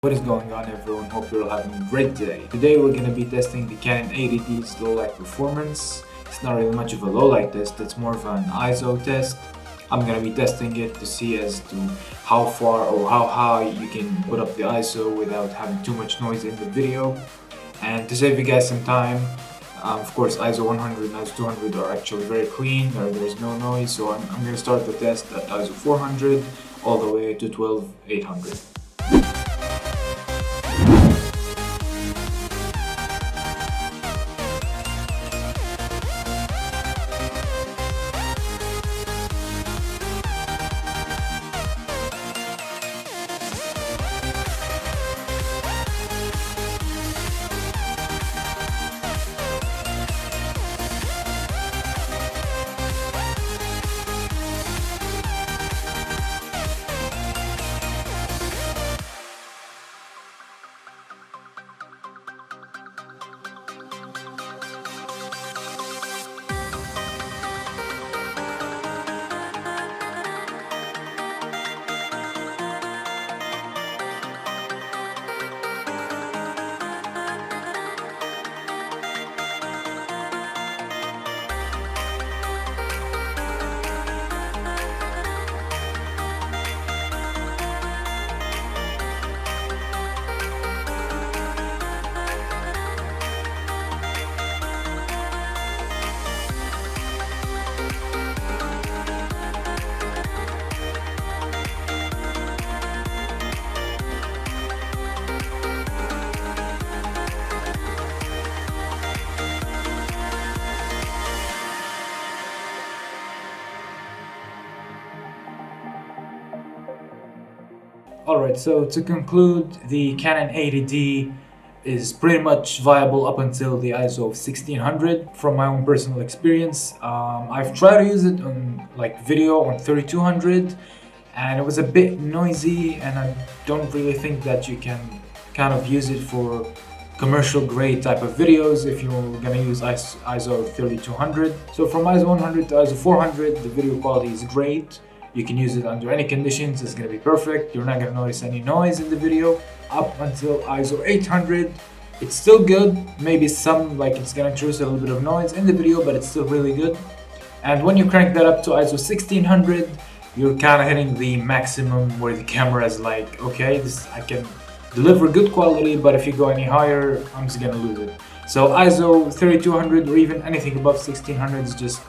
What is going on, everyone? Hope you're all having a great day. Today we're going to be testing the Canon 80D's low light performance. It's not really much of a low light test, it's more of an ISO test. I'm going to be testing it to see as to how far or how high you can put up the ISO without having too much noise in the video. And to save you guys some time, of course ISO 100 and ISO 200 are actually very clean, there's no noise, so I'm going to start the test at ISO 400 all the way to 12800. Alright, so to conclude, the Canon 80D is pretty much viable up until the ISO of 1600 from my own personal experience. I've tried to use it on video on 3200 and it was a bit noisy, and I don't really think that you can kind of use it for commercial grade type of videos if you're gonna use ISO 3200. So from ISO 100 to ISO 400, the video quality is great. You can use it under any conditions, it's going to be perfect. You're not going to notice any noise in the video. Up until ISO 800, it's still good. Maybe it's going to introduce a little bit of noise in the video, but it's still really good. And when you crank that up to ISO 1600, you're kind of hitting the maximum where the camera is like, okay, I can deliver good quality, but if you go any higher, I'm just going to lose it. So ISO 3200 or even anything above 1600 is just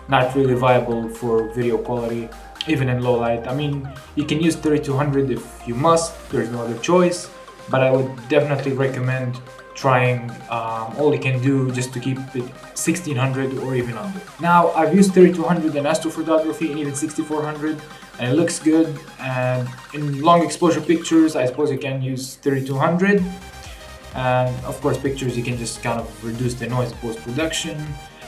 not really viable for video quality, even in low light. I mean, you can use 3200 if you must, there's no other choice, but I would definitely recommend trying all you can do just to keep it 1600 or even under. Now, I've used 3200 in astrophotography and even 6400, and it looks good. And in long exposure pictures, I suppose you can use 3200. And of course, pictures you can just kind of reduce the noise post-production,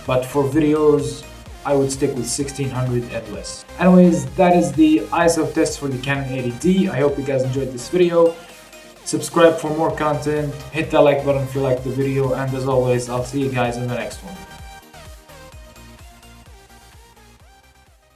but for videos, I would stick with 1600 and less. Anyways, that is the ISO test for the Canon 80D. I hope you guys enjoyed this video. Subscribe for more content, hit that like button if you liked the video, and as always, I'll see you guys in the next one.